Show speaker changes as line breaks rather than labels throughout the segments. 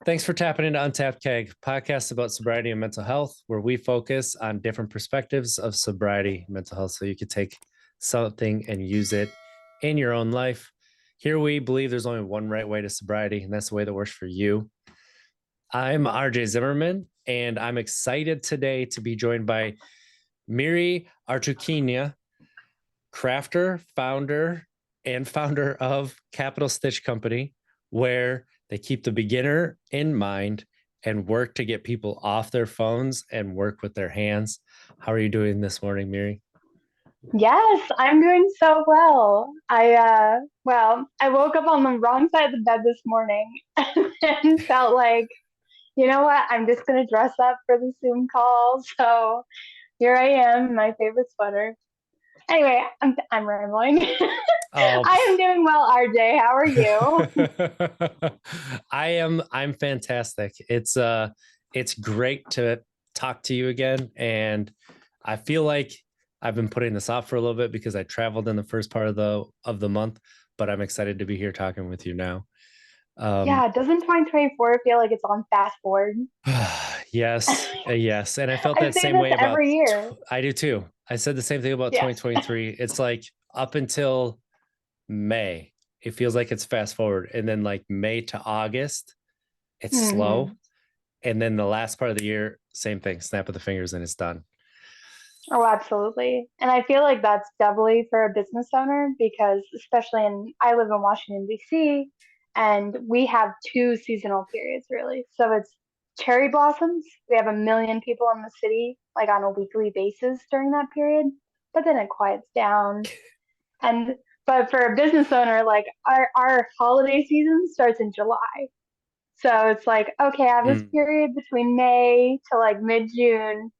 Thanks for tapping into Untapped Keg, podcast about sobriety and mental health, where we focus on different perspectives of sobriety and mental health so you could take something and use it in your own life. Here we believe there's only one right way to sobriety, and that's the way that works for you. I'm RJ Zimmerman, and I'm excited today to be joined by Meredith Artyukhina, crafter, founder of Capital Stitch Company, where they keep the beginner in mind and work to get people off their phones and work with their hands. How are you doing this morning, Miri?
Yes, I'm doing so well. I woke up on the wrong side of the bed this morning and felt like, you know what? I'm just gonna dress up for the Zoom call. So here I am, in my favorite sweater. Anyway, I'm rambling.
Oh,
I am doing well, RJ. How are you?
I'm fantastic. It's great to talk to you again. And I feel like I've been putting this off for a little bit because I traveled in the first part of the month, but I'm excited to be here talking with you now. Um,
Yeah, doesn't 2024 feel like it's on fast forward?
yes, yes. And I felt
I
that
say
same
this
way about,
every year.
I do too. I said the same thing about
Yes.
2023. It's like up until May, it feels like it's fast forward. And then like May to August, it's slow.
hmm
And then the last part of the year, same thing, snap of the fingers and it's done.
Oh, absolutely. And I feel like that's doubly for a business owner because I live in Washington, D.C., and we have two seasonal periods really. So it's cherry blossoms. We have a million people in the city like on a weekly basis during that period, but then it quiets down. And but for a business owner, like our holiday season starts in July. So it's like, okay, I have this
Mm.
period between May to like mid-June.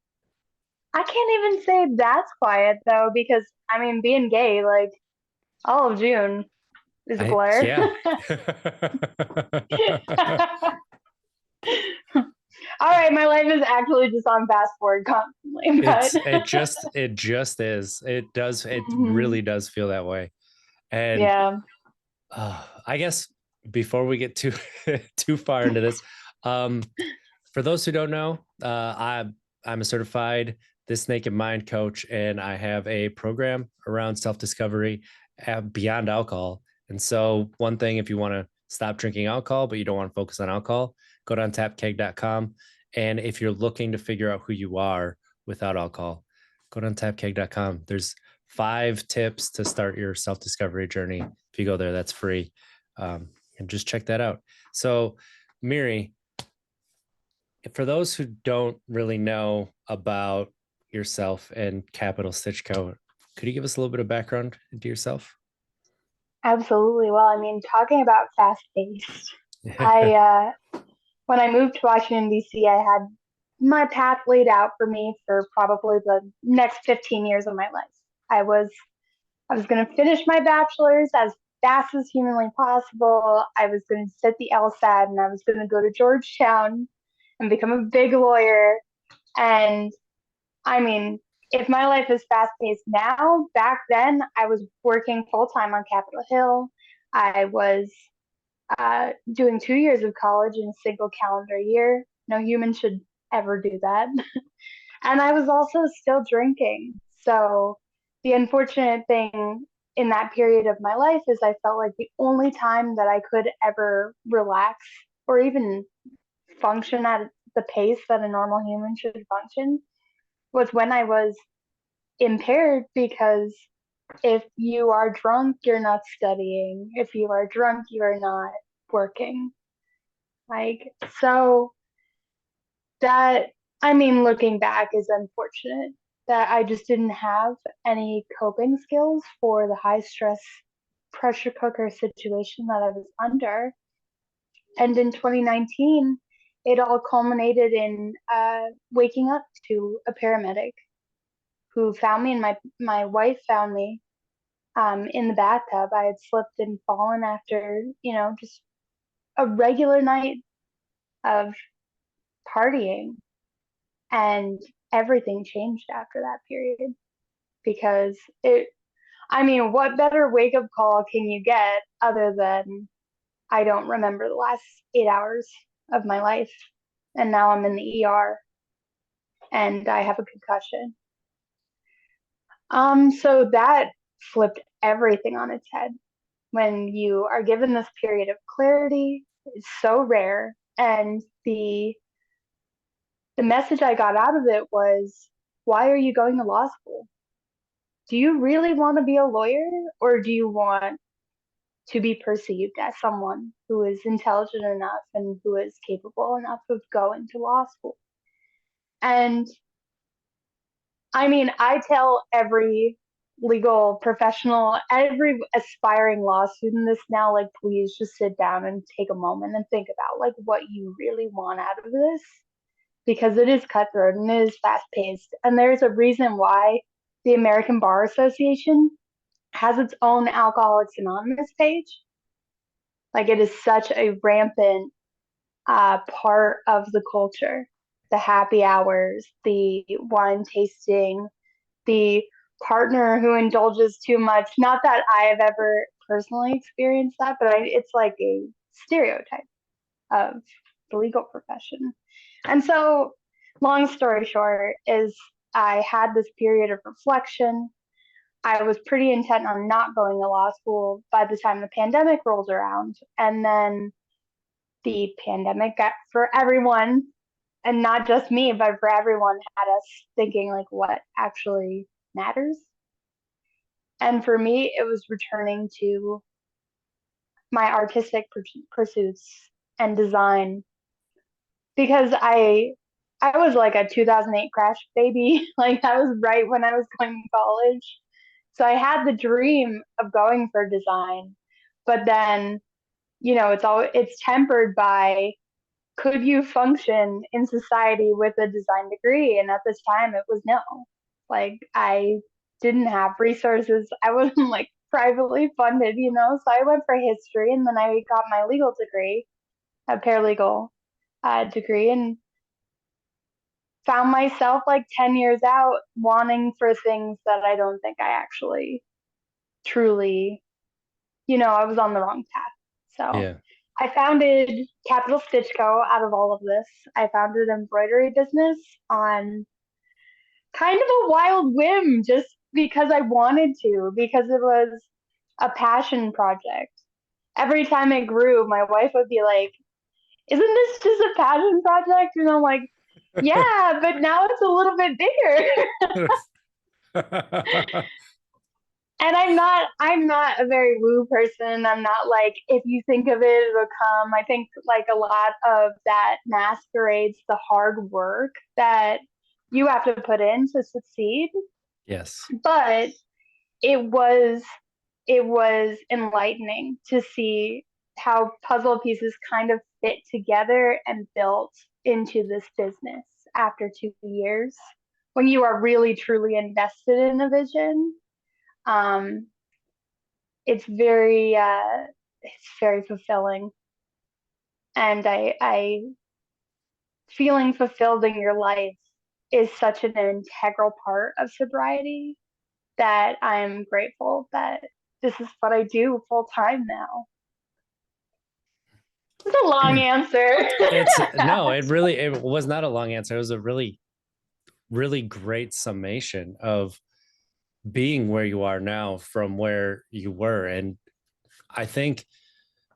I can't even say that's quiet though, because I mean, being gay, like all of June is a blur.
Yeah.
All right, my life is actually just on fast forward constantly, but
it just is. It
Mhm.
really does feel that way. And
Yeah.
I guess before we get too too far into this, um, for those who don't know, I'm a certified This Naked Mind coach, and I have a program around self discovery beyond alcohol. And so, one thing, if you want to stop drinking alcohol, but you don't want to focus on alcohol, go to untapkeg.com. And if you're looking to figure out who you are without alcohol, go to untapkeg.com. There's 5 tips to start your self discovery journey. If you go there, that's free. And just check that out. So, Miri, for those who don't really know about yourself and Capital Stitch Co., could you give us a little bit of background into yourself?
Absolutely. Well, I mean, talking about fast paced, I when I moved to Washington D.C., I had my path laid out for me for probably the next 15 years of my life. I was I was going to finish my bachelor's as fast as humanly possible. I was going to sit the LSAT and I was going to go to Georgetown and become a big lawyer. And I mean, if my life is fast paced now, back then I was working full time on Capitol Hill. I was doing 2 years of college in a single calendar year. No human should ever do that. And I was also still drinking. So the unfortunate thing in that period of my life is I felt like the only time that I could ever relax or even function at the pace that a normal human should function was when I was impaired because if you are drunk, you're not studying. If you are drunk, you are not working. Like, so that, I mean, looking back is unfortunate that I just didn't have any coping skills for the high stress pressure cooker situation that I was under. And in 2019, it all culminated in waking up to a paramedic who found me, and my wife found me in the bathtub. I had slipped and fallen after, just a regular night of partying. And everything changed after that period because I mean, what better wake up call can you get other than I don't remember the last 8 hours? of my life. And now I'm in the ER and I have a concussion. So that flipped everything on its head. When you are given this period of clarity, it's so rare. And the message I got out of it was, why are you going to law school? Do you really want to be a lawyer, or do you want to be perceived as someone who is intelligent enough and who is capable enough of going to law school? And I mean, I tell every legal professional, every aspiring law student this now, like, please just sit down and take a moment and think about like what you really want out of this, because it is cutthroat and it is fast paced. And there's a reason why the American Bar Association has its own Alcoholics Anonymous page. Like, it is such a rampant part of the culture. The happy hours, the wine tasting, the partner who indulges too much. Not that I have ever personally experienced that, but it's like a stereotype of the legal profession. And so, long story short, is I had this period of reflection. I was pretty intent on not going to law school by the time the pandemic rolls around. And then the pandemic got, for everyone, and not just me, but for everyone, had us thinking like what actually matters. And for me, it was returning to my artistic pursuits and design, because I was like a 2008 crash baby. Like, that was right when I was going to college. So I had the dream of going for design, but then, it's tempered by, could you function in society with a design degree? And at this time it was no. Like, I didn't have resources. I wasn't like privately funded, so I went for history, and then I got my legal degree, a paralegal degree, and found myself like 10 years out wanting for things that I don't think I actually truly, I was on the wrong path. So
Yeah.
I founded Capital Stitch Co. out of all of this. I founded an embroidery business on kind of a wild whim, just because I wanted to, because it was a passion project. Every time it grew, my wife would be like, isn't this just a passion project? And I'm like, yeah, but now it's a little bit bigger. And I'm not a very woo person. I'm not like, if you think of it, it'll come. I think like a lot of that masquerades the hard work that you have to put in to succeed.
Yes.
But it was it was enlightening to see how puzzle pieces kind of fit together and built into this business after 2 years, when you are really truly invested in a vision. um, it's very fulfilling. And I feeling fulfilled in your life is such an integral part of sobriety, that I'm grateful that this is what I do full time now. It's a long answer.
It's no, it was not a long answer. It was a really, really great summation of being where you are now from where you were. And I think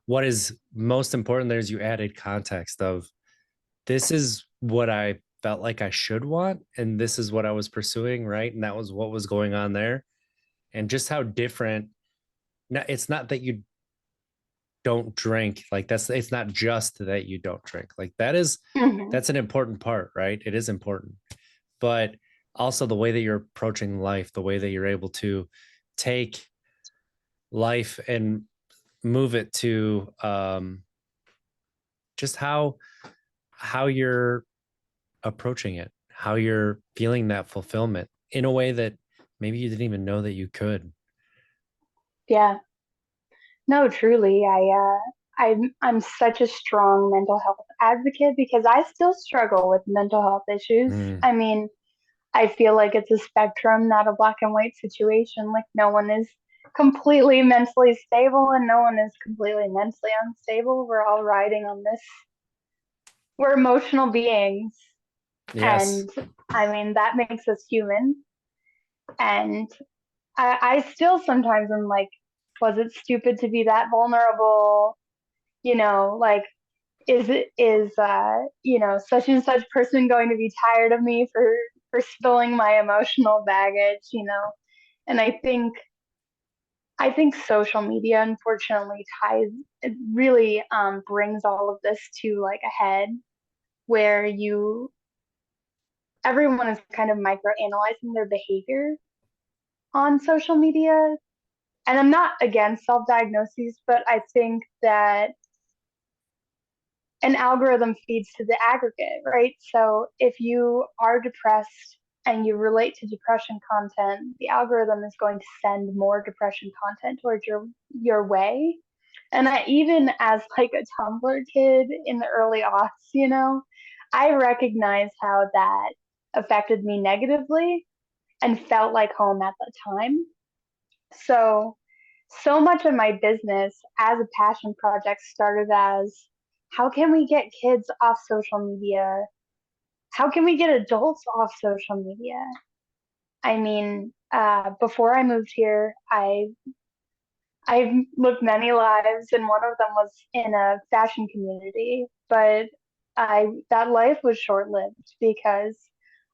what is most important there is you added context of, this is what I felt like I should want, and this is what I was pursuing, right? And that was what was going on there. And just how different. Now, it's not that you don't drink, like it's not just that you don't drink, like
Mhm.
that's an important part, right? It is important, but also the way that you're approaching life, the way that you're able to take life and move it to just how you're approaching it, how you're feeling that fulfillment in a way that maybe you didn't even know that you could.
Yeah. No, truly. I'm such a strong mental health advocate, because I still struggle with mental health issues.
Mm,
I mean, I feel like it's a spectrum, not a black and white situation. Like, no one is completely mentally stable and no one is completely mentally unstable. We're all riding on this we're emotional beings.
Yes.
And I mean, that makes us human. And I still sometimes am like, was it stupid to be that vulnerable? Like, is such and such person going to be tired of me for spilling my emotional baggage? And I think social media unfortunately ties it really brings all of this to like a head where you everyone is kind of micro analyzing their behavior on social media. And I'm not against self diagnoses, but I think that an algorithm feeds to the aggregate, right? So if you are depressed and you relate to depression content, the algorithm is going to send more depression content towards your way. And I even as like a Tumblr kid in the early aughts, I recognized how that affected me negatively and felt like home at the time. So much of my business as a passion project started as how can we get kids off social media? How can we get adults off social media? I mean, before I moved here, I've lived many lives, and one of them was in a fashion community. But that life was short lived because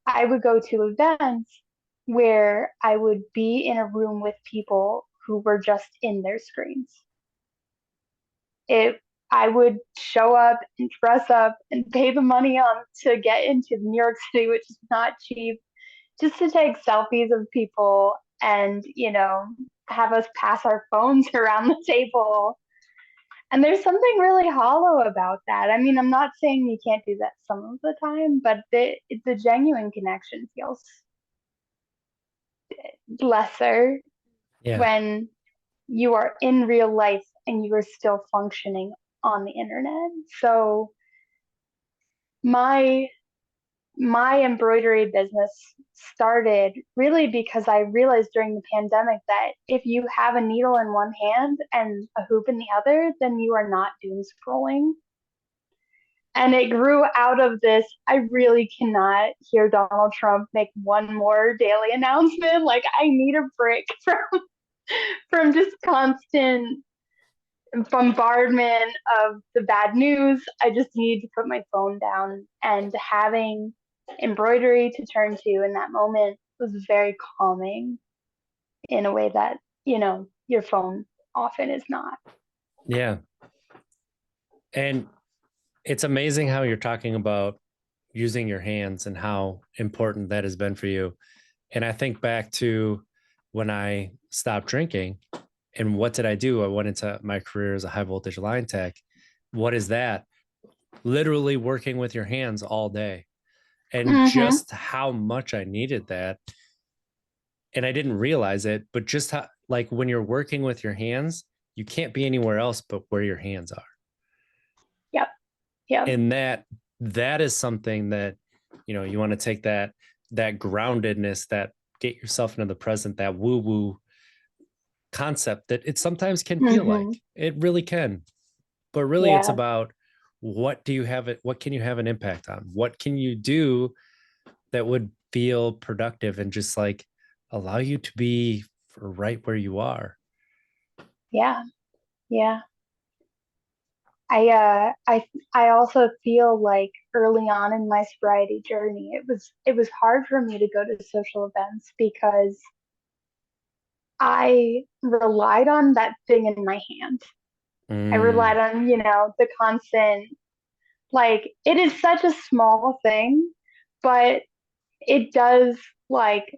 I would go to events where I would be in a room with people who were just in their screens. It I would show up and dress up and pay the money on to get into New York City, which is not cheap, just to take selfies of people and, have us pass our phones around the table. And there's something really hollow about that. I mean, I'm not saying you can't do that some of the time, but the genuine connection feels lesser
Yeah.
when you are in real life and you are still functioning on the internet. So my my embroidery business started really because I realized during the pandemic that if you have a needle in one hand and a hoop in the other, then you are not doom scrolling. And it grew out of this. I really cannot hear Donald Trump make one more daily announcement. Like I need a break from just constant bombardment of the bad news. I just need to put my phone down, and having embroidery to turn to in that moment was very calming in a way that, your phone often is not.
Yeah. And it's amazing how you're talking about using your hands and how important that has been for you. And I think back to when I stopped drinking and what did I do? I went into my career as a high voltage line tech. What is that? Literally working with your hands all day and
Mm-hmm.
just how much I needed that. And I didn't realize it, but just how, like when you're working with your hands, you can't be anywhere else but where your hands are.
Yep. Yep.
And that is something that, you want to take that groundedness, that get yourself into the present, that woo woo concept that it sometimes can feel like
Mm-hmm.
it really can, but really it's
Yeah.
about what can you have an impact on, what can you do that would feel productive and just like allow you to be right where you are.
Yeah. Yeah. I also feel like early on in my sobriety journey, it was hard for me to go to social events because I relied on that thing in my hand. I relied
Mm,
on, the constant, like, it is such a small thing, but it does, like,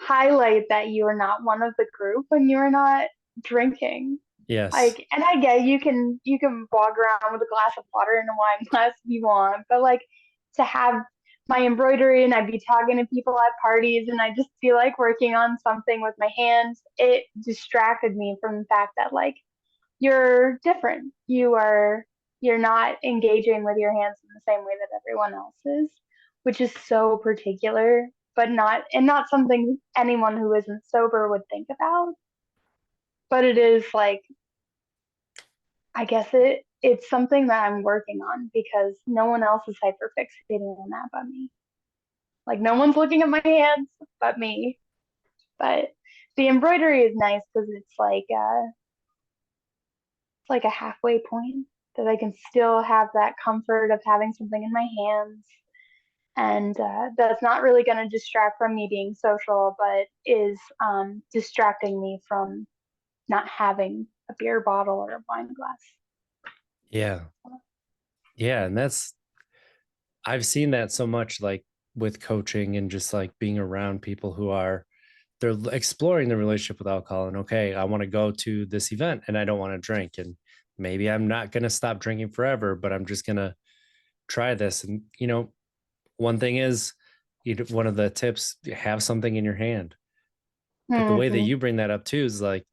highlight that you are not one of the group when you're not drinking.
yes.
Like, and I get you can walk around with a glass of water and a wine glass if you want, but like to have my embroidery and I'd be talking to people at parties and I just feel like working on something with my hands, it distracted me from the fact that like you're different. You're not engaging with your hands in the same way that everyone else is, which is so particular, but not something anyone who isn't sober would think about. But it is like I guess it's something that I'm working on because no one else is hyper fixating on that but me. Like no one's looking at my hands but me. But the embroidery is nice because it's like a halfway point that I can still have that comfort of having something in my hands, and that's not really going to distract from me being social, but is distracting me from not having a beer bottle or a wine glass.
Yeah. Yeah. And I've seen that so much, like with coaching and just like being around people who are, they're exploring the relationship with alcohol. And okay, I want to go to this event and I don't want to drink. And maybe I'm not going to stop drinking forever, but I'm just going to try this. And, one thing is, one of the tips, have something in your hand. But the way that
Mm-hmm.
you bring that up too is like,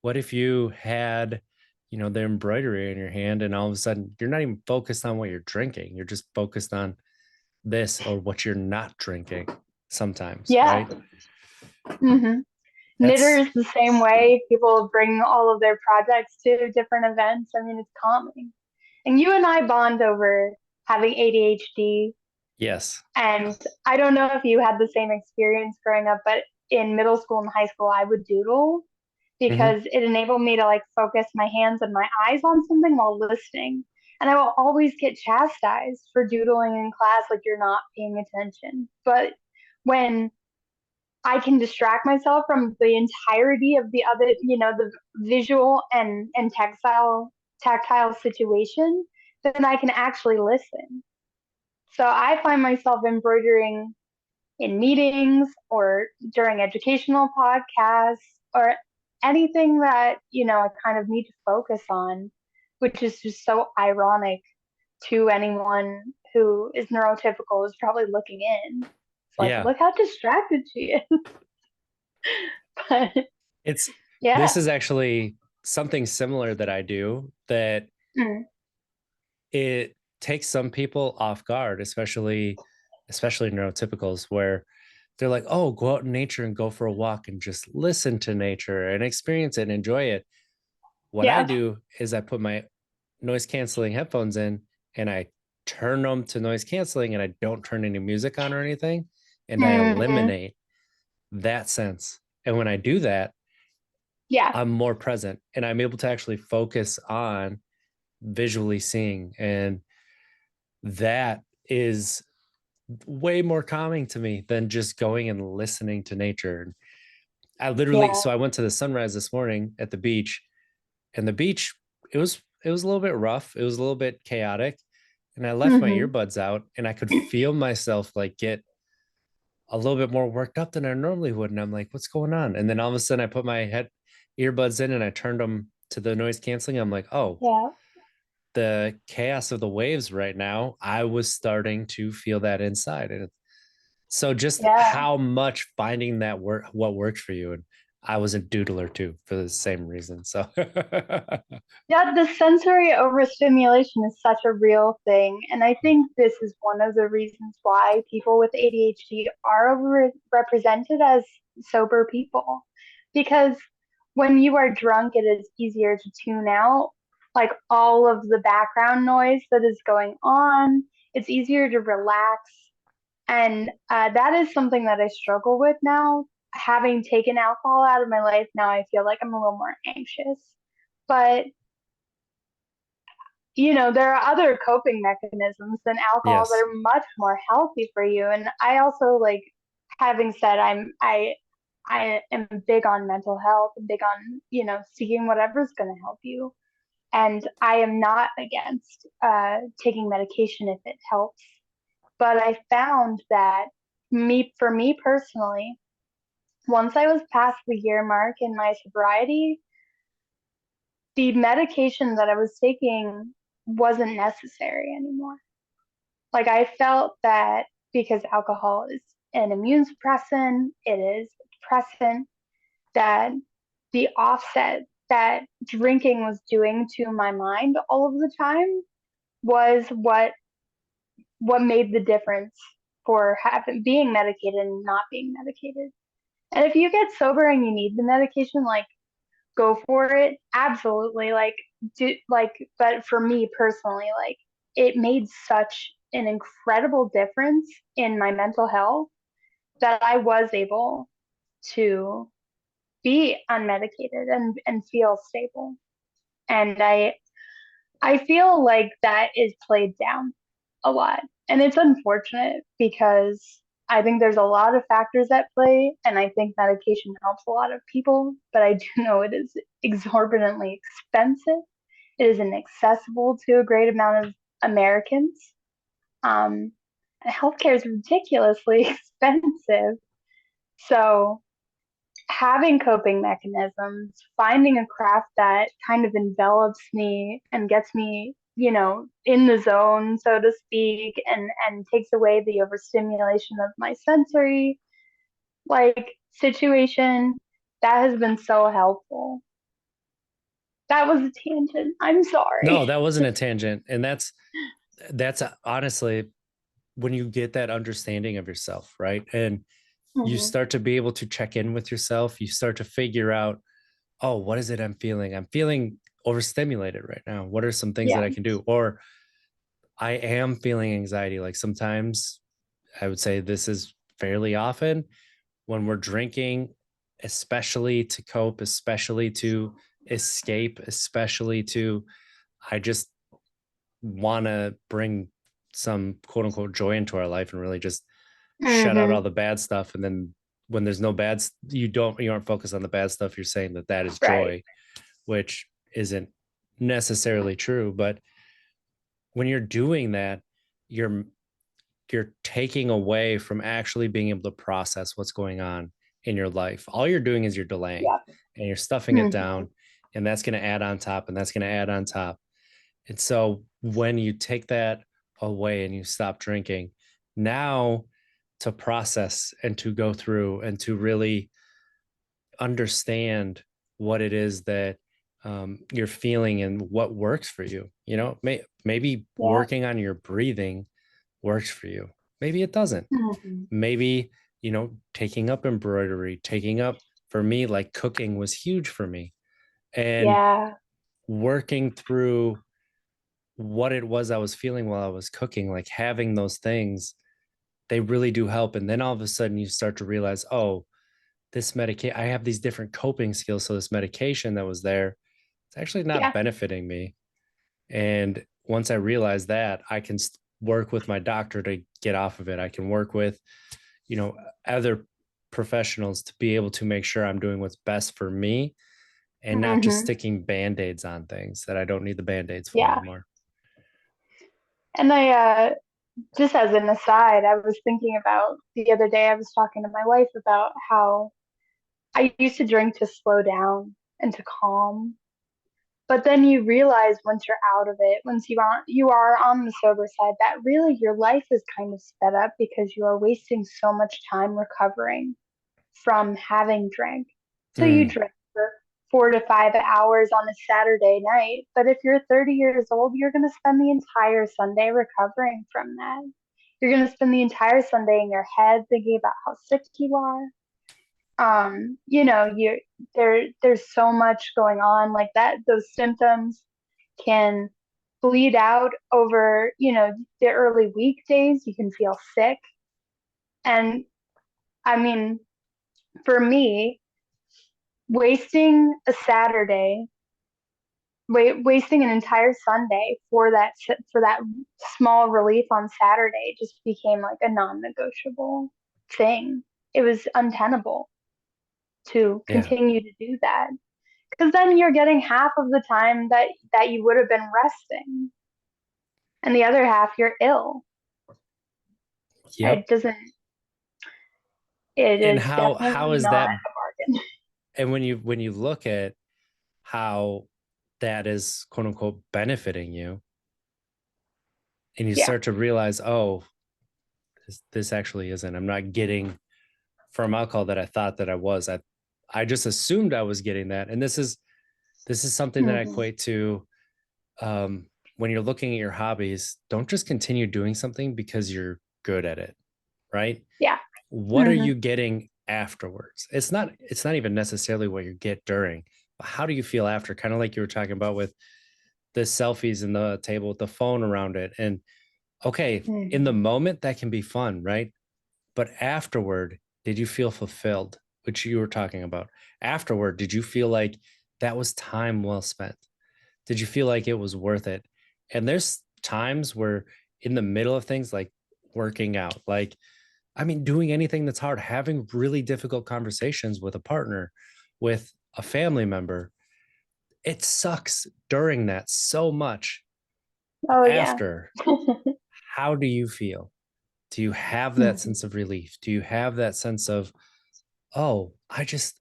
what if you had, the embroidery in your hand and all of a sudden you're not even focused on what you're drinking. You're just focused on this or what you're not drinking sometimes,
Yeah.
right?
Mm-hmm.
That's
Knitters the same way. People bring all of their projects to different events. I mean, it's calming. And you and I bond over having ADHD.
yes.
And I don't know if you had the same experience growing up, but in middle school and high school, I would doodle
Hmm.
because it enabled me to like focus my hands and my eyes on something while listening. And I will always get chastised for doodling in class, like you're not paying attention. But when I can distract myself from the entirety of the other, the visual and tactile situation, then I can actually listen. So I find myself embroidering in meetings or during educational podcasts or anything that, I kind of need to focus on, which is just so ironic to anyone who is neurotypical is probably looking in. It's like,
Yeah.
look how distracted she is. But
It's
yeah.
this is actually something similar that I do that
Mm.
it takes some people off guard, especially neurotypicals, where they're like, oh, go out in nature and go for a walk and just listen to nature and experience it and enjoy it. What I
Yeah.
do is I put my noise canceling headphones in and I turn them to noise canceling and I don't turn any music on or anything. And I
Hmm.
eliminate that sense. And when I do that,
Yeah.
I'm more present and I'm able to actually focus on visually seeing. And that is way more calming to me than just going and listening to nature. And
Yeah.
so I went to the sunrise this morning at the beach, and the beach, it was a little bit rough. It was a little bit chaotic. And I left my
Hmm.
earbuds out and I could feel myself like get a little bit more worked up than I normally would. And I'm like, what's going on? And then all of a sudden I put my earbuds in and I turned them to the noise canceling. I'm like, oh,
Yeah.
the chaos of the waves right now, I was starting to feel that inside. And so just
Yeah.
how much finding that what works for you. And I was a doodler too for the same reason. So
Yeah, the sensory overstimulation is such a real thing. And I think this is one of the reasons why people with ADHD are overrepresented as sober people. Because when you are drunk, it is easier to tune out like all of the background noise that is going on. It's easier to relax. And that is something that I struggle with now. Having taken alcohol out of my life, now I feel like I'm a little more anxious. But there are other coping mechanisms than alcohol that
yes.
are much more healthy for you. And I also like, having said I am big on mental health and big on, seeking whatever's going to help you. And I am not against taking medication if it helps. But I found that for me personally, once I was past the year mark in my sobriety, the medication that I was taking wasn't necessary anymore. Like I felt that because alcohol is an immune suppressant, it is a depressant, that the offset that drinking was doing to my mind all of the time was what made the difference for being medicated and not being medicated. And if you get sober and you need the medication, like go for it. Absolutely. Like but for me personally, like it made such an incredible difference in my mental health that I was able to be unmedicated and feel stable. And I feel like that is played down a lot. And it's unfortunate because I think there's a lot of factors at play, and I think medication helps a lot of people, but I do know it is exorbitantly expensive. It is inaccessible to a great amount of Americans. Um, Healthcare is ridiculously expensive. So having coping mechanisms, finding a craft that kind of envelops me and gets me, in the zone, so to speak, and takes away the overstimulation of my sensory like situation, that has been so helpful. That was a tangent. I'm
No,
sorry.
that wasn't a tangent. And that's honestly when you get that understanding of yourself, right? And you
Mhm.
start to be able to check in with yourself. You start to figure out, oh, what is it I'm feeling? I'm feeling overstimulated right now. What are some things that
Yeah.
I can do? Or I am feeling anxiety. Like sometimes I would say this is fairly often when we're drinking, especially to cope, especially to escape, especially to, I just want to bring some quote unquote joy into our life and really just shut out
Hmm.
all the bad stuff. And then when there's no you aren't focused on the bad stuff. You're saying that that is
Right.
joy, which isn't necessarily true. But when you're doing that, you're you're taking away from actually being able to process what's going on in your life. All you're doing is you're delaying
Yeah.
and you're stuffing it
Hmm.
down, and that's going to add on top, and that's going to add on top. And so when you take that away and you stop drinking, now to process and to go through and to really understand what it is that you're feeling and what works for you. Maybe
Yeah.
working on your breathing works for you. Maybe it doesn't.
Hmm.
Maybe, taking up embroidery, taking up for me, like cooking was huge for me. And
Yeah.
working through what it was I was feeling while I was cooking, like having those things, they really do help. And then all of a sudden you start to realize, oh, this medication, I have these different coping skills. So this medication that was there, it's actually not
Yeah.
benefiting me. And once I realize that, I can work with my doctor to get off of it. I can work with, you know, other professionals to be able to make sure I'm doing what's best for me and not just
Hmm.
sticking band-aids on things that I don't need the band-aids for
Yeah.
anymore.
And just as an aside, I was thinking about the other day, I was talking to my wife about how I used to drink to slow down and to calm. But then you realize once you're out of it, once you are on the sober side, that really your life is kind of sped up because you are wasting so much time recovering from having drank. So you
Mm,
drink for 4 to 5 hours on a Saturday night, but if you're 30 years old, you're going to spend the entire Sunday recovering from that. You're going to spend the entire Sunday in your head thinking about how sick you are. You there's so much going on like that. Those symptoms can bleed out over, the early weekdays. You can feel sick. And I mean, for me, wasting a Saturday, wasting an entire Sunday for that small relief on Saturday just became like a non-negotiable thing. It was untenable to
yeah.
continue to do that because then you're getting half of the time that you would have been resting, and the other half you're ill.
Yep.
It doesn't. It
And
is
how
definitely
is
not
that?
a bargain.
And when you look at how that is quote unquote benefiting you, and you
Yeah.
start to realize, oh, this actually isn't. I'm not getting from alcohol that I thought that I was. I just assumed I was getting that. And this is something that I
Hmm.
equate to when you're looking at your hobbies, don't just continue doing something because you're good at it, right?
Yeah.
What are
Hmm.
you getting afterwards? It's not even necessarily what you get during, but how do you feel after? Kind of like you were talking about with the selfies in the table with the phone around it. And okay, in the
Mhm.
moment that can be fun, right? But afterward, did you feel fulfilled, which you were talking about? Afterward, did you feel like that was time well spent? Did you feel like it was worth it? And there's times where in the middle of things like working out, like, I mean, doing anything that's hard, having really difficult conversations with a partner, with a family member, it sucks during that so much. But
Oh yeah.
after, how do you feel? Do you have that
Mhm.
sense of relief? Do you have that sense of, oh, I just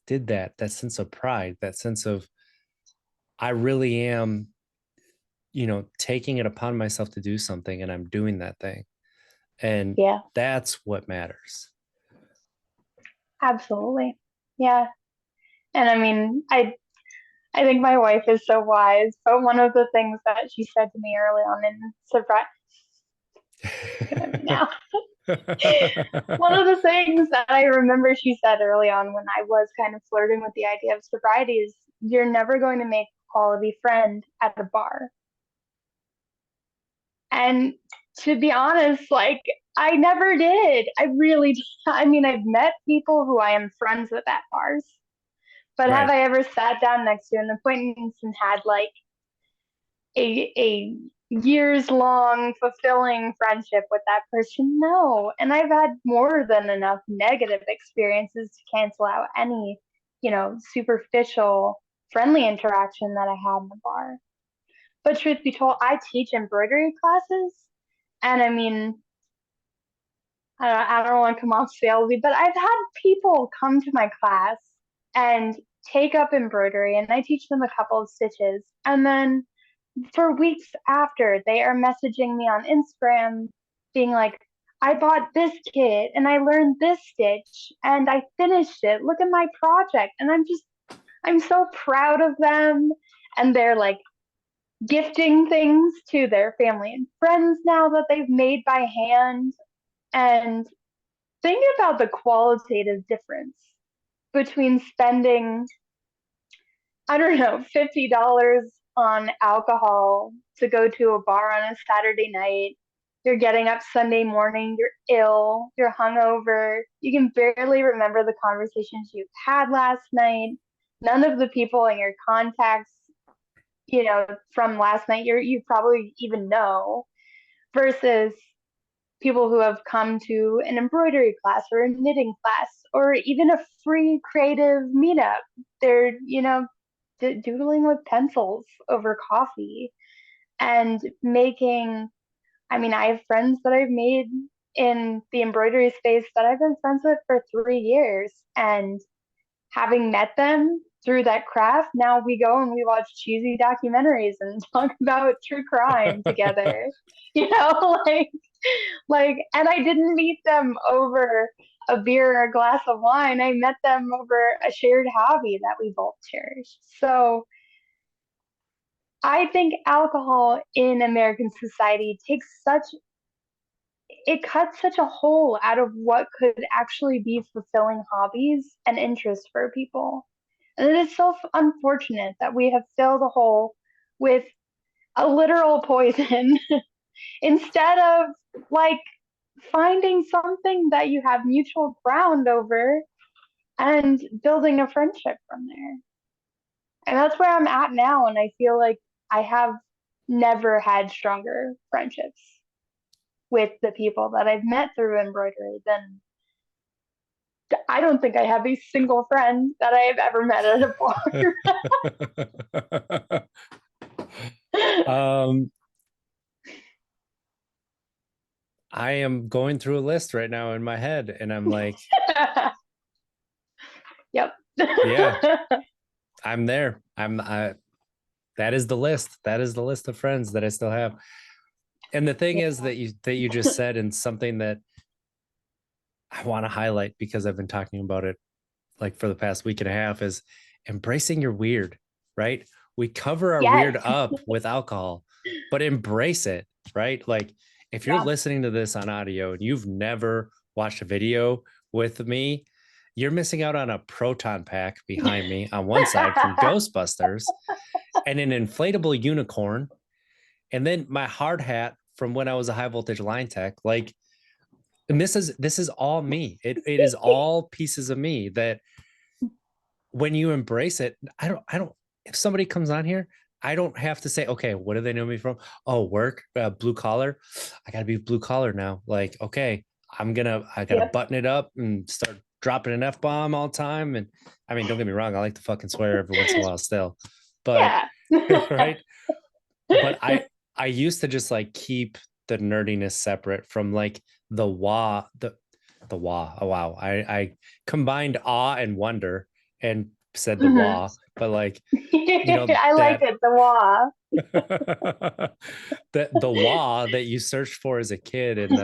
did that, that sense of pride, that sense of I really am, taking it upon myself to do something and I'm doing that thing. And
Yeah,
that's what matters.
absolutely. Yeah. And I mean, I think my wife is so wise, but one of the things that she said to me early on in surprise, look at me now. One of the things that I remember she said early on when I was kind of flirting with the idea of sobriety is you're never going to make a quality friend at a bar. And to be honest, like I never did. I really, I mean, I've met people who I am friends with at bars, but have
Right.
I ever sat down next to an acquaintance and had like a years long fulfilling friendship with that person? No. And I've had more than enough negative experiences to cancel out any, superficial friendly interaction that I had in the bar. But truth be told, I teach embroidery classes. And I mean, I don't want to come off salesy, but I've had people come to my class and take up embroidery, and I teach them a couple of stitches. And then for weeks after, they are messaging me on Instagram, being like, I bought this kit and I learned this stitch and I finished it. Look at my project. And I'm so proud of them. And they're like gifting things to their family and friends now that they've made by hand. And think about the qualitative difference between spending, I don't know, $50 on alcohol to go to a bar on a Saturday night. You're getting up Sunday morning, you're ill, you're hungover, you can barely remember the conversations you had last night. None of the people in your contacts, from last night you probably even know, versus people who have come to an embroidery class or a knitting class or even a free creative meetup. They're, doodling with pencils over coffee and making. I mean, I have friends that I've made in the embroidery space that I've been friends with for 3 years. And having met them through that craft, now we go and we watch cheesy documentaries and talk about true crime together. You know, and I didn't meet them over a beer or a glass of wine. I met them over a shared hobby that we both cherish. So I think alcohol in American society it cuts such a hole out of what could actually be fulfilling hobbies and interests for people. And it is so unfortunate that we have filled a hole with a literal poison instead of like finding something that you have mutual ground over and building a friendship from there. And that's where I'm at now. And I feel like I have never had stronger friendships with the people that I've met through embroidery than I don't think I have a single friend that I have ever met at a bar.
um, I am going through a list right now in my head, and I'm like,
Yep.
yeah, I'm there. That is the list. That is the list of friends that I still have. And the thing
Yeah.
is that you just said, and something that I want to highlight because I've been talking about it like for the past week and a half is embracing your weird, right? We cover our
Yes.
weird up with alcohol, but embrace it, right? Like if you're
Yeah.
listening to this on audio and you've never watched a video with me, you're missing out on a proton pack behind me on one side from Ghostbusters and an inflatable unicorn. And then my hard hat from when I was a high voltage line tech. Like, and this is all me. It is all pieces of me that when you embrace it, I don't, if somebody comes on here, I don't have to say, okay, what do they know me from? Oh, work, blue collar. I gotta be blue collar now. Like, okay, I gotta button it up and start dropping an F-bomb all the time. And I mean, don't get me wrong, I like to fucking swear every once in a while still, but right. But I used to just like keep the nerdiness separate from like the wah. Oh wow. I combined awe and wonder and said the wah, but like, you know,
I like it, the wah.
the wah that you searched for as a kid and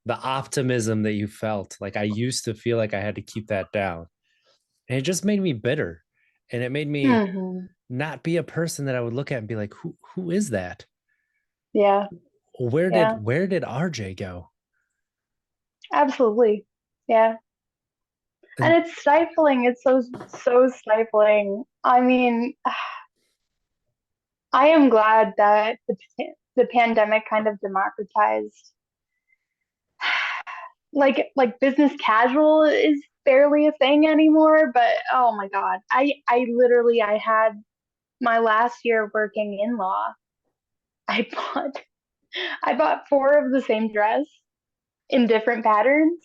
the optimism that you felt. Like, I used to feel like I had to keep that down. And it just made me bitter. And it made me not be a person that I would look at and be like, who is that?
Yeah.
Where did RJ go?
Absolutely. Yeah. And it's stifling. It's so stifling. I mean, I am glad that the pandemic kind of democratized, like business casual is barely a thing anymore, but oh my God. I had my last year working in law. I bought I bought four of the same dress in different patterns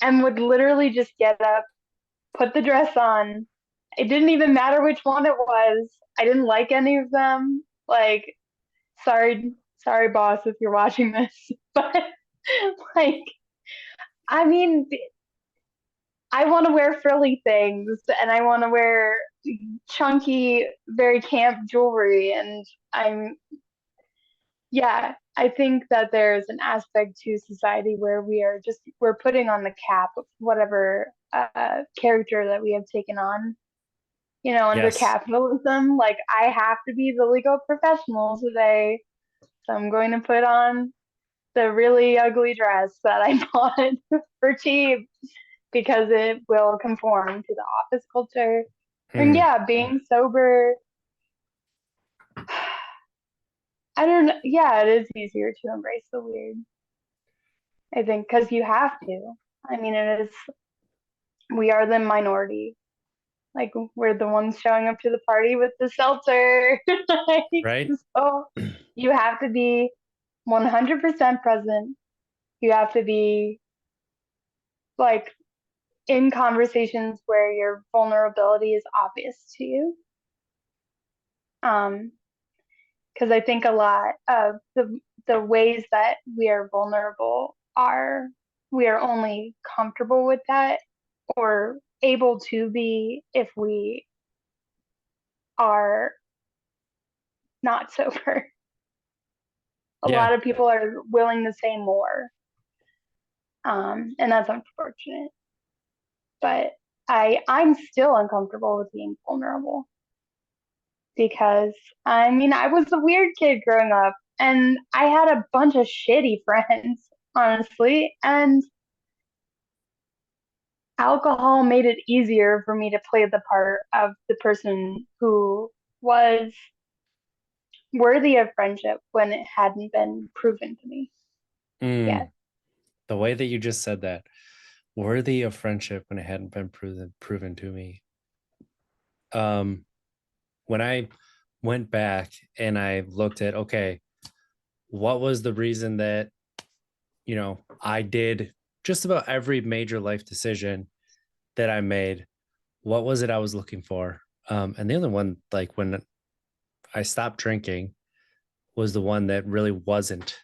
and would literally just get up, put the dress on. It didn't even matter which one it was. I didn't like any of them. Like, sorry, boss, if you're watching this, but like, I mean, I want to wear frilly things and I want to wear chunky, very camp jewelry. And yeah, I think that there's an aspect to society where we're putting on the cap of whatever character that we have taken on, under capitalism. Like, I have to be the legal professional today, so I'm going to put on the really ugly dress that I bought for cheap because it will conform to the office culture. And yeah, being sober, I don't know. Yeah, it is easier to embrace the weird, I think, because you have to. I mean, we are the minority. Like, we're the ones showing up to the party with the seltzer. Like,
right.
So you have to be 100% present. You have to be like in conversations where your vulnerability is obvious to you. Because I think a lot of the ways that we are vulnerable are we are only comfortable with that or able to be if we are not sober. A lot of people are willing to say more. And that's unfortunate. But I'm still uncomfortable with being vulnerable because I mean I was a weird kid growing up and I had a bunch of shitty friends, honestly, and alcohol made it easier for me to play the part of the person who was worthy of friendship when it hadn't been proven to me yet.
The way that you just said that, worthy of friendship when it hadn't been proven to me. When I went back and I looked at, okay, what was the reason that, I did just about every major life decision that I made? What was it I was looking for? And the other one, like when I stopped drinking, was the one that really wasn't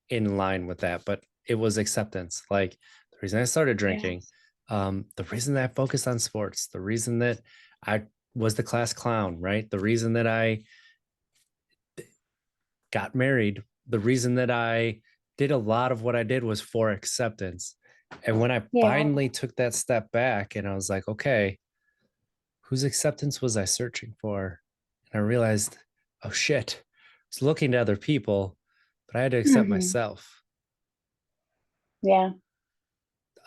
in line with that, but it was acceptance. Like the reason I started drinking, the reason that I focused on sports, the reason that I was the class clown, right? The reason that I got married, the reason that I did a lot of what I did was for acceptance. And when I finally took that step back and I was like, okay, whose acceptance was I searching for? And I realized, oh shit, I was looking to other people, but I had to accept myself.
Yeah.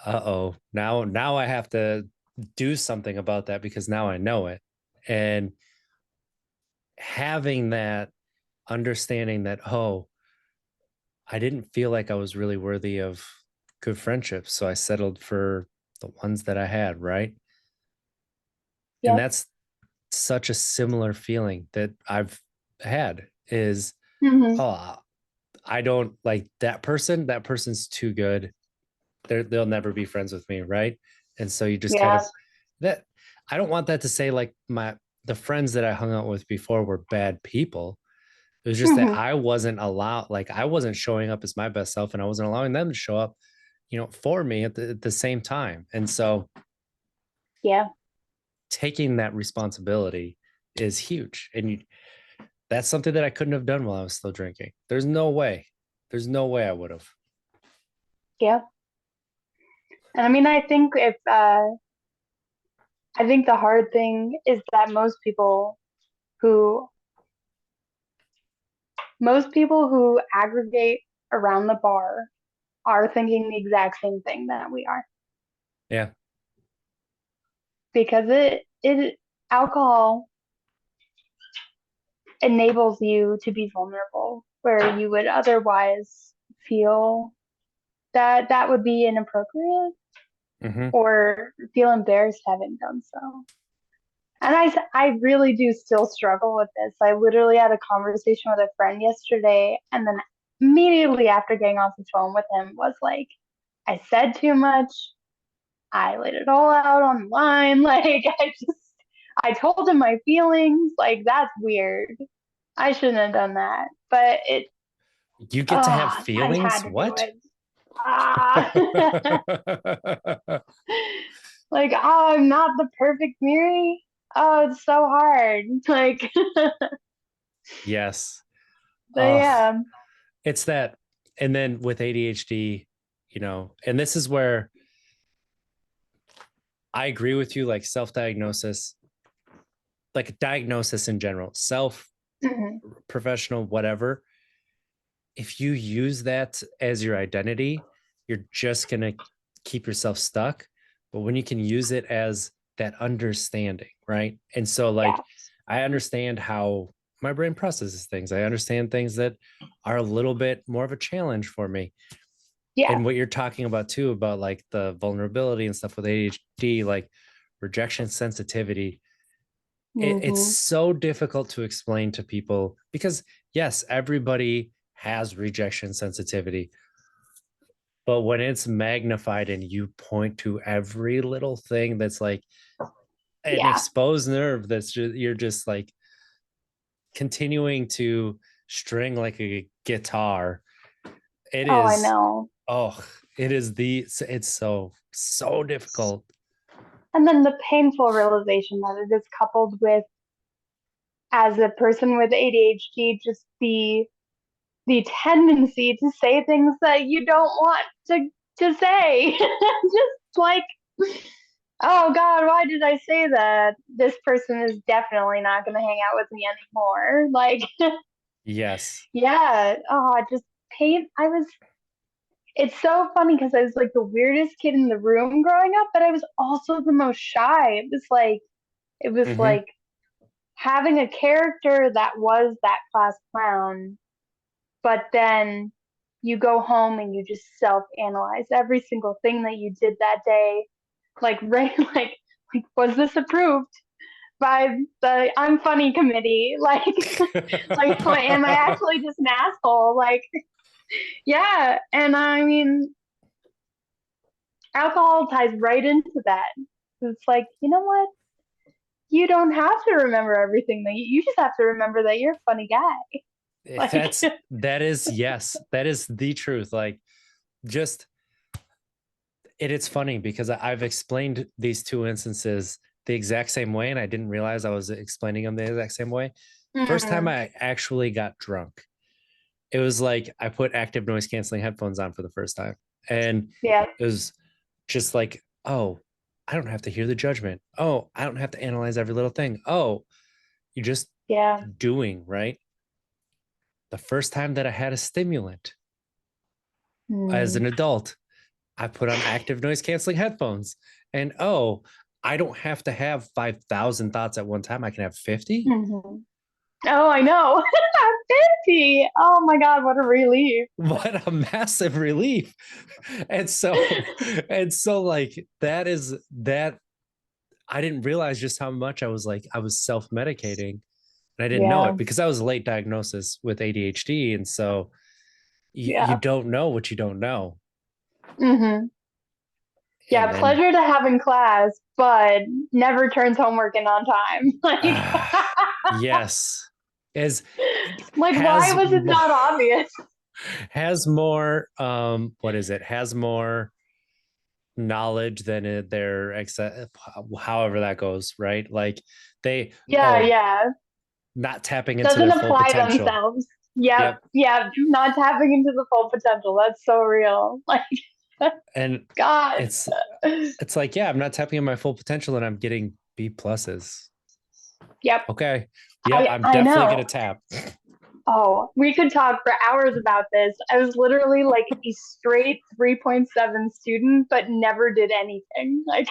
Uh-oh. Now I have to do something about that because now I know it. And having that understanding that, oh, I didn't feel like I was really worthy of good friendships. So I settled for the ones that I had, right? And
Yep.
that's such a similar feeling that I've had is,
Hmm.
oh, I don't like that person. That person's too good. They'll never be friends with me, right? And so you just kind
Yeah.
of that. I don't want that to say like the friends that I hung out with before were bad people. It was just that
Hmm.
I wasn't allowed, like I wasn't showing up as my best self, and I wasn't allowing them to show up, for me at the same time. And so
Yeah.
taking that responsibility is huge, and that's something that I couldn't have done while I was still drinking. There's no way I would have.
Yeah. And I mean, I think the hard thing is that who most people who aggregate around the bar are thinking the exact same thing that we are,
Yeah.
because it alcohol enables you to be vulnerable where you would otherwise feel that that would be inappropriate
Mm-hmm.
or feel embarrassed having done so. And I really do still struggle with this. I literally had a conversation with a friend yesterday, and then immediately after getting off the phone with him was like, I said too much. I laid it all out online. Like, I told him my feelings. Like, that's weird. I shouldn't have done that. But
You get to have
I had
feelings?
to do
What?
it. Ah, like, oh, I'm not the perfect Miri. Oh, it's so hard. Like,
Yes.
but
Oh,
yeah.
it's that. And then with ADHD, and this is where I agree with you, like self-diagnosis, like diagnosis in general, self,
Mhm.
professional, whatever. If you use that as your identity, you're just going to keep yourself stuck. But when you can use it as that understanding, right? And so,
Yeah.
like, I understand how my brain processes things. I understand things that are a little bit more of a challenge for me.
Yeah.
And what you're talking about too, about like the vulnerability and stuff with ADHD, like rejection sensitivity, it's
Hmm.
so difficult to explain to people because, yes, everybody has rejection sensitivity, but when it's magnified and you point to every little thing that's like an
Yeah.
exposed nerve that's just, you're just like continuing to string like a guitar, it
Oh, I
is,
know.
oh, it's so difficult.
And then the painful realization that it is coupled with, as a person with ADHD, just the tendency to say things that you don't want to say. Just like, oh God, why did I say that? This person is definitely not going to hang out with me anymore. Like,
Yes.
yeah. Oh, just pain. It's so funny because I was like the weirdest kid in the room growing up, but I was also the most shy. It was
Mm-hmm.
like having a character that was that class clown, but then you go home and you just self-analyze every single thing that you did that day. Like, right, like was this approved by the I'm funny committee? Like, am I actually just an asshole? Like, yeah. And I mean, alcohol ties right into that. It's like, you know what? You don't have to remember everything you just have to remember that you're a funny guy. Like,
That is, yes, that is the truth. Like, just it's funny because I've explained these two instances the exact same way, and I didn't realize I was explaining them the exact same way. First time
mm,
I actually got drunk, it was like I put active noise canceling headphones on for the first time, and
yeah,
it was just like, oh, I don't have to hear the judgment. Oh, I don't have to analyze every little thing. Oh, you're just
yeah,
doing, right. The first time that I had a stimulant as
mm,
an adult, I put on active noise canceling headphones, and oh, I don't have to have 5,000 thoughts at one time. I can have 50.
Hmm. Oh, I know. 50. Oh my God, what a relief.
What a massive relief. And so, and so like that is that I didn't realize just how much I was self-medicating, and I didn't know it
Yeah.
because I was a late diagnosis with ADHD. And so you
Yeah.
don't know what you don't know.
Hmm.
And
Yeah,
then
pleasure to have in class, but never turns homework in on time. Like,
yes, is
like why
has
was it not obvious?
has more what is it? Has more knowledge than their however that goes, right? Like they
Yeah, yeah.
not tapping into
Doesn't
their full
apply
potential.
themselves. Yep,
Yep.
yeah, not tapping into the full potential. That's so real. Like,
And
God.
it's it's like, yeah, I'm not tapping in my full potential and I'm getting B pluses.
Yep,
Okay. Yep,
I
I'm
I
definitely gonna
know.
tap.
Oh, we could talk for hours about this. I was literally like a straight 3.7 student, but never did anything. Like,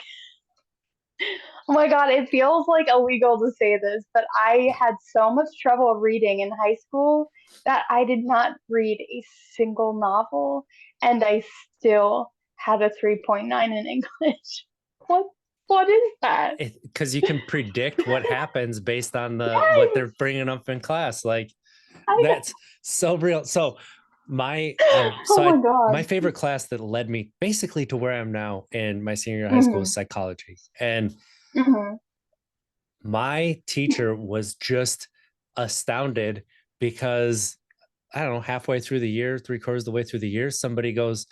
oh my God, it feels like illegal to say this, but I had so much trouble reading in high school that I did not read a single novel, and I still had a 3.9 in English. What what is that?
Because you can predict what happens based on the what
Yes,
they're bringing up in class. Like
I
that's so real. So my
oh my
my
God.
favorite class that led me basically to where I am now in my senior year of high school
Hmm.
is psychology. And
Hmm.
my teacher was just astounded because I don't know, halfway through the year, three-quarters of the way through the year, somebody goes,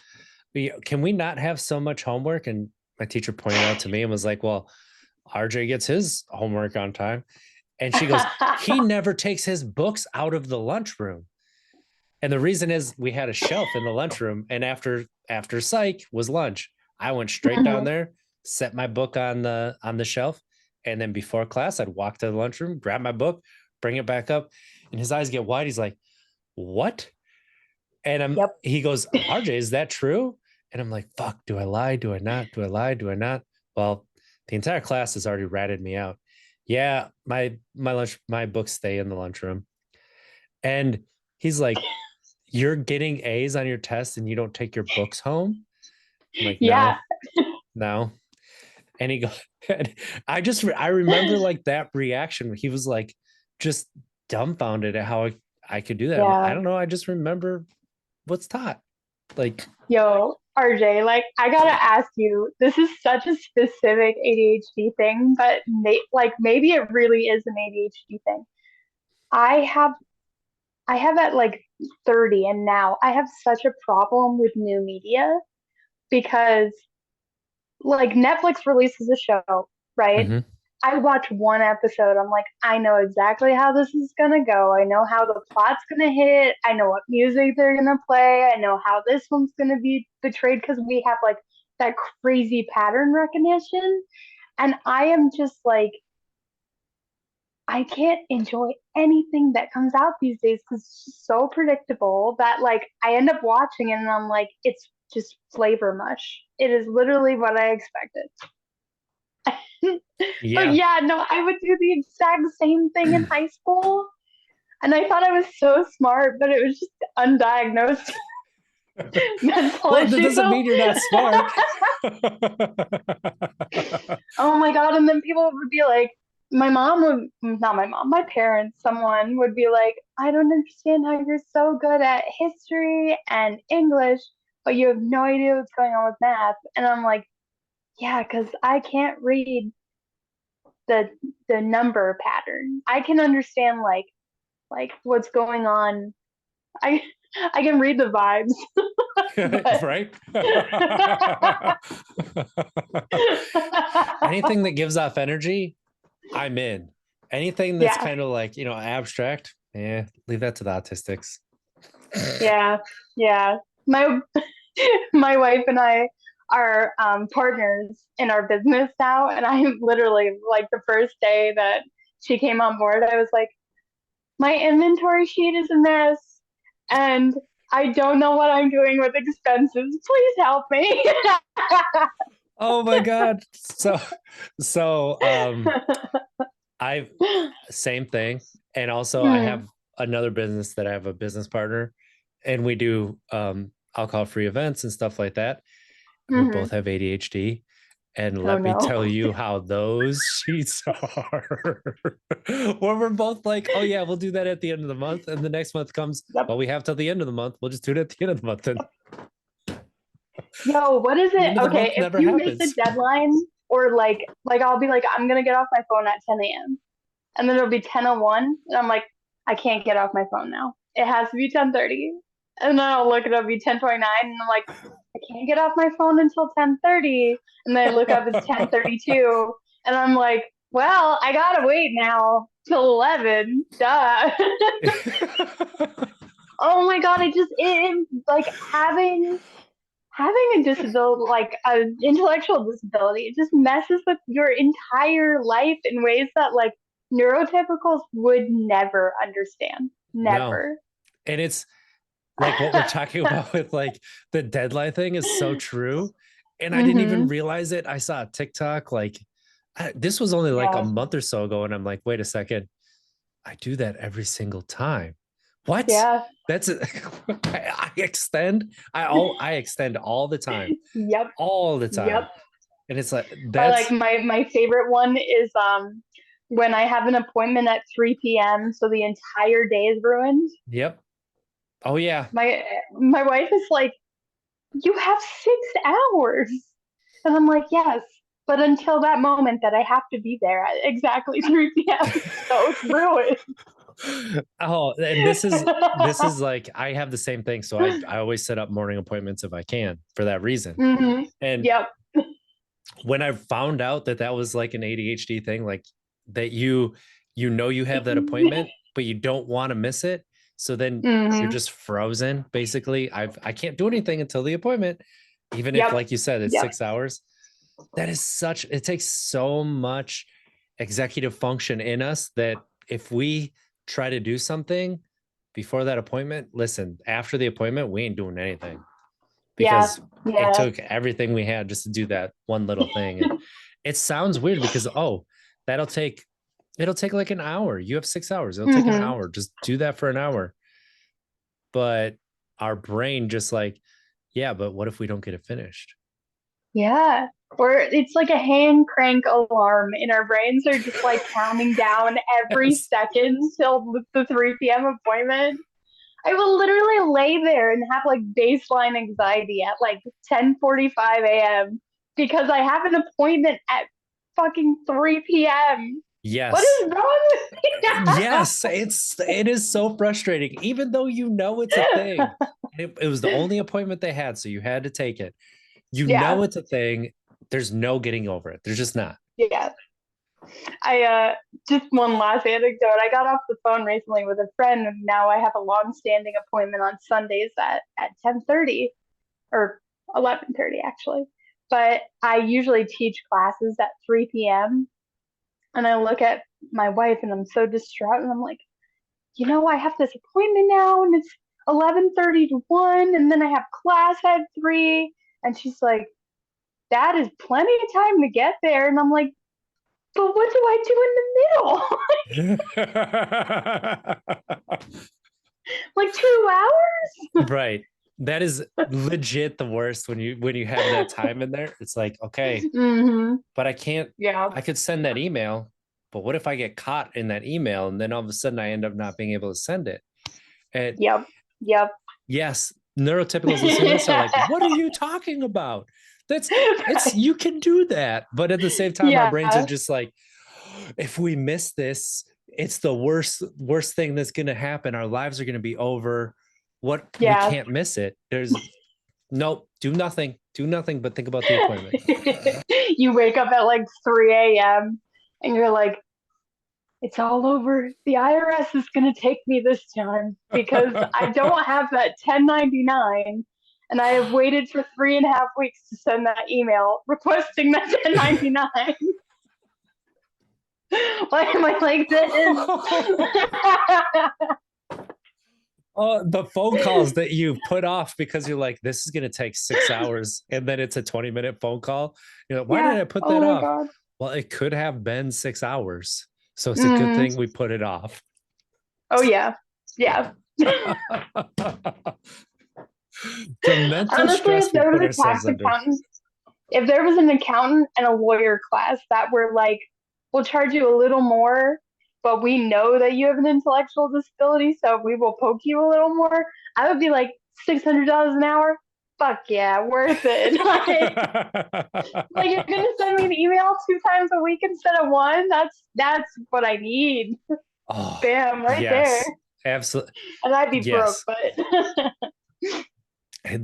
Can we not have so much homework?" And my teacher pointed out to me and was like, "Well, RJ gets his homework on time." And she goes, "He never takes his books out of the lunchroom." And the reason is we had a shelf in the lunchroom, and after psych was lunch. I went straight down
Hmm.
there, set my book on the shelf, and then before class, I'd walk to the lunchroom, grab my book, bring it back up, and his eyes get wide. He's like, "What?" And
Yep.
he goes, "RJ, is that true?" And I'm like, "Fuck, do I lie? Do I not? Do I lie? Do I not?" Well, the entire class has already ratted me out. Yeah, my books stay in the lunchroom. And he's like, "You're getting A's on your test and you don't take your books home?" I'm like,
Yeah.
"No, no." And he goes, and I remember like that reaction. He was like just dumbfounded at how I could do that. I'm like, I
Yeah.
don't know. I just remember what's taught. Like,
Yo, RJ, like I gotta ask you, this is such a specific ADHD thing, but like maybe it really is an ADHD thing. I have I have at like 30 and now I have such a problem with new media because like Netflix releases a show, right?
mhm.
I watch one episode. I'm like, I know exactly how this is gonna go. I know how the plot's gonna hit. I know what music they're gonna play. I know how this one's gonna be betrayed because we have like that crazy pattern recognition. And I am just like, I can't enjoy anything that comes out these days because it's just so predictable that like I end up watching it and I'm like, it's just flavor mush. It is literally what I expected. But
Yeah.
yeah, no, I would do the exact same thing in high school. And I thought I was so smart, but it was just undiagnosed mental
Well, that
issue.
doesn't mean you're not smart.
Oh my God. And then people would be like, my mom would, not my mom, my parents, someone would be like, I don't understand how you're so good at history and English, but you have no idea what's going on with math. And I'm like, yeah, because I can't read the the number pattern. I can understand like what's going on. I I can read the vibes, but
Right? Anything that gives off energy, I'm in. Anything that's
yeah,
kind of like, abstract, yeah, leave that to the autistics.
yeah, yeah. My my wife and I are partners in our business now, and I literally like the first day that she came on board, I was like, my inventory sheet is a mess, and I don't know what I'm doing with expenses. Please help me.
Oh my God. So I same thing. And also I
Mm,
have another business that I have a business partner and we do alcohol free events and stuff like that. And we
hmm.
both have ADHD. And
Oh
let me
no.
tell you how those sheets are. Where we're both like, oh yeah, we'll do that at the end of the month. And the next month comes,
Yep.
well, we have till the end of the month. We'll just do it at the end of the month. And
Yo, what is
the
it?
end of the
Okay,
month
if
never
you miss a
happens.
deadline, or like I'll be like, I'm gonna get off my phone at 10 a.m. and then it'll be 10:01, and I'm like, I can't get off my phone now. It has to be 10:30, and then I'll look, it'll be 10:29, and I'm like, I can't get off my phone until 10:30, and then I look up, it's 10:32, and I'm like, well, I gotta wait now till 11. Duh. Oh my God, it like having a disability, like an intellectual disability, it just messes with your entire life in ways that like neurotypicals would never understand.
No.
Never.
And it's like what we're talking about with like the deadline thing is so true. And I didn't even
Hmm.
realize it. I saw a TikTok like this was only like a
Yeah.
month or so ago. And I'm like, wait a second, I do that every single time. What?
Yeah.
That's I extend. I extend all the time,
Yep.
all the
Yep.
time. And it's like
I like
that's
my favorite one is when I have an appointment at 3 p.m. so the entire day is ruined.
yep. Oh yeah.
My wife is like, you have 6 hours. And I'm like, yes, but until that moment that I have to be there at exactly 3 p.m. So it's ruined.
Oh, and this is like I have the same thing. So I always set up morning appointments if I can for that reason.
Hmm.
And
Yep.
when I found out that that was like an ADHD thing, like that you have that appointment, but you don't want to miss it. So then you're
Hmm.
just frozen. Basically, I can't do anything until the appointment, even if,
Yep.
like you said, it's
Yep.
6 hours. That is such. It takes so much executive function in us that if we try to do something before that appointment, listen, after the appointment, we ain't doing anything
Yeah.
because it
Yeah.
took everything we had just to do that one little thing. And it sounds weird because that'll take it'll take like an hour. You have 6 hours. It'll take an
Hmm.
hour. Just do that for an hour. But our brain just like, yeah, but what if we don't get it finished?
Yeah. Or it's like a hand crank alarm, and our brains are just like counting down every
Yes.
second till the 3 p.m. appointment. I will literally lay there and have like baseline anxiety at like 10:45 a.m. because I have an appointment at fucking 3 p.m. What
Yes.
is wrong with me?
Yes. It is so frustrating, even though you know it's a thing. It was the only appointment they had, so you had to take it. You
Yeah,
know it's a thing. There's no getting over it. There's just not.
yeah. I just one last anecdote. I got off the phone recently with a friend, and now I have a long-standing appointment on Sundays at 10:30 or 11:30 actually. But I usually teach classes at 3 p.m. And I look at my wife and I'm so distraught and I'm like, I have this appointment now and it's 11:30 to 1 and then I have class at 3 and she's like, that is plenty of time to get there and I'm like, but what do I do in the middle? Like 2 hours?
Right. That is legit the worst when you have that time in there. It's like, okay,
Mhm.
but I can't
Yeah.
I could send that email, but what if I get caught in that email and then all of a sudden I end up not being able to send it? And
Yep. Yep.
yes, neurotypicals listening to this are like, what are you talking about? It's
Right.
you can do that. But at the same time, our brains are
Yeah.
just like, if we miss this, it's the worst thing that's gonna happen. Our lives are gonna be over. What we
Yeah.
can't miss it. There's nope, do nothing. Do nothing but think about the appointment.
You wake up at like 3 a.m. and you're like, it's all over. The IRS is going to take me this time because I don't have that 1099 and I have waited for 3.5 weeks to send that email requesting that 1099. Why am I like this?
Oh, the phone calls that you put off because you're like, this is going to take 6 hours. And then it's a 20-minute phone call. You're like, why did
Yeah.
I put
Oh
that
my
off?
God.
Well, it could have been 6 hours. So it's a good
Hmm.
thing we put it off.
Oh yeah. Yeah.
The mental
Honestly,
stress
if
we
there was
put
a tax
ourselves under.
accountant, if there was an accountant and a lawyer class that were like, we'll charge you a little more, but we know that you have an intellectual disability, so we will poke you a little more, I would be like, $600 an hour? Fuck yeah, worth it. Like you're gonna send me an email 2 times a week instead of one? That's what I need.
Oh,
Bam, right there.
yes. Absolutely.
And I'd be broke,
Yes.
but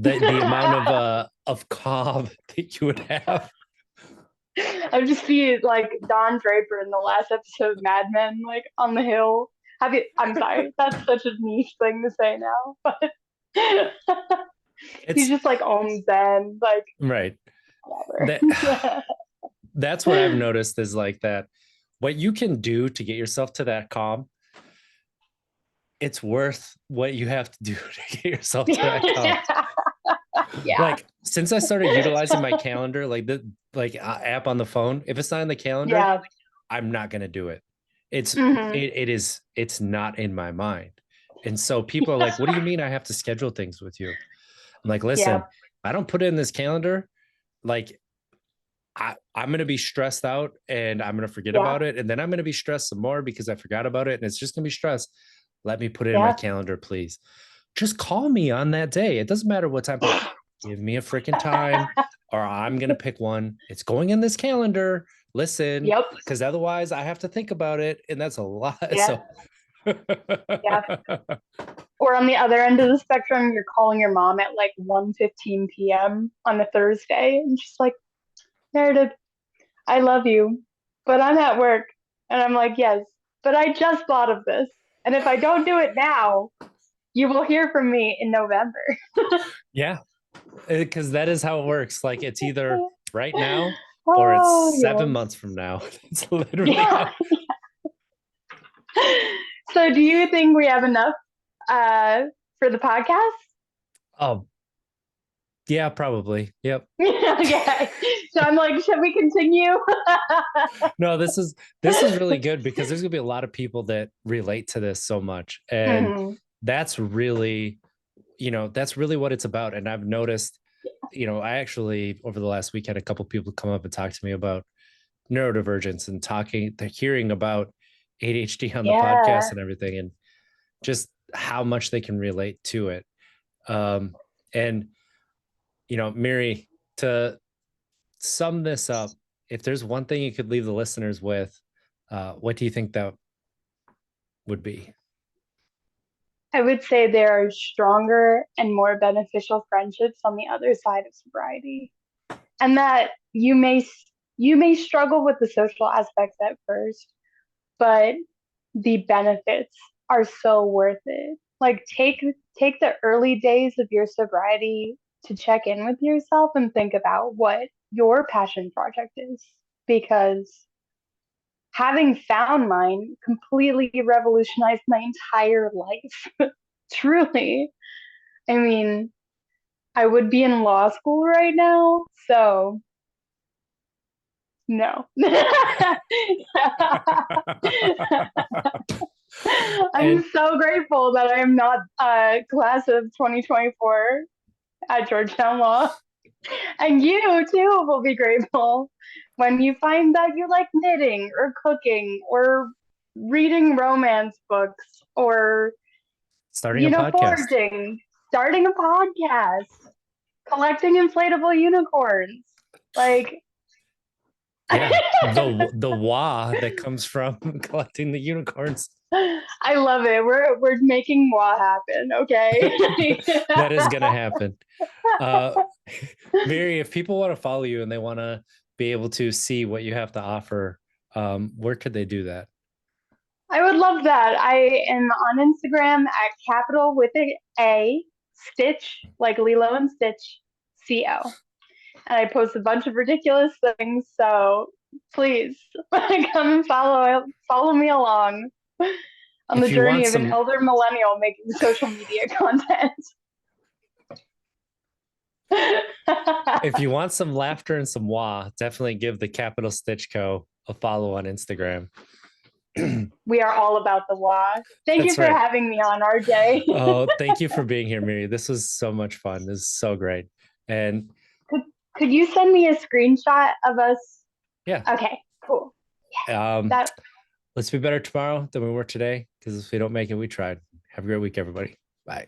The amount of calm that you would have.
I just see like Don Draper in the last episode of Mad Men, like on the hill. Have you? I'm sorry, that's such a niche thing to say now, but he's
It's
just like on Zen, like
right. That
whatever.
that's what I've noticed is like that. What you can do to get yourself to that calm, it's worth what you have to do to get yourself to that calm.
Yeah,
Like since I started utilizing my calendar, like the app on the phone, if it's not in the calendar,
yeah.
I'm not gonna do it.
Hmm.
It's not in my mind. And so people are like, what do you mean I have to schedule things with you? I'm like,
Yeah,
listen, I don't put it in this calendar, like I'm gonna be stressed out and I'm gonna forget
yeah,
about it. And then I'm gonna be stressed some more because I forgot about it and it's just gonna be stress. Let me put it in my
yeah.
calendar, please. Just call me on that day. It doesn't matter what time, but give me a freaking time or I'm going to pick one. It's going in this calendar. Listen,
Yep,
because otherwise I have to think about it. And that's a lot.
yeah,
So,
yeah. Or on the other end of the spectrum, you're calling your mom at like 1:15 p.m. on a Thursday, and she's like, Meredith, I love you, but I'm at work. And I'm like, yes, but I just thought of this. And if I don't do it now, you will hear from me in November.
yeah, because that is how it works. Like it's either right now or it's
Oh,
7 months from now. It's literally
yes.
how.
Yeah. So do you think we have enough uh, for the podcast?
Oh, yeah, probably. Yep.
Okay. So I'm like, should we continue?
No, this is really good because there's gonna be a lot of people that relate to this so much. And
Hmm.
that's really, that's really what it's about. And I've noticed, I actually over the last week had a couple people come up and talk to me about neurodivergence and hearing about ADHD on the podcast
Yeah.
and everything, and just how much they can relate to it. And Mary, to sum this up, if there's one thing you could leave the listeners with, what do you think that would be?
I would say there are stronger and more beneficial friendships on the other side of sobriety. And that you may struggle with the social aspects at first, but the benefits are so worth it. Like take the early days of your sobriety to check in with yourself and think about what your passion project is, because having found mine completely revolutionized my entire life. Truly. I mean, I would be in law school right now, so no. I'm
And
so grateful that I am not class of 2024 at Georgetown Law. And you too will be grateful when you find that you like knitting or cooking or reading romance books or,
starting a podcast.
foraging, starting a podcast, collecting inflatable unicorns. Like,
Yeah, the wah that comes from collecting the unicorns.
I love it. We're making moi happen, okay?
That is gonna happen. Uh, Mary, if people want to follow you and they want to be able to see what you have to offer, where could they do that?
I would love that. I am on Instagram at capital with a Stitch, like Lilo and Stitch, CO. And I post a bunch of ridiculous things, so please come and follow me along. on the
If you want
journey of an
some,
elder millennial making social media content.
if you want some laughter and some wah, definitely give the Capital Stitch Co. a follow on Instagram.
We are all about the wah. Thank you
That's
for
right.
having me on, RJ.
Oh, thank you for being here, Miri. This was so much fun. This is so great. And
could, could you send me a screenshot of us?
yeah,
Okay, cool. That
let's be better tomorrow than we were today, because if we don't make it, we tried. Have a great week, everybody. Bye.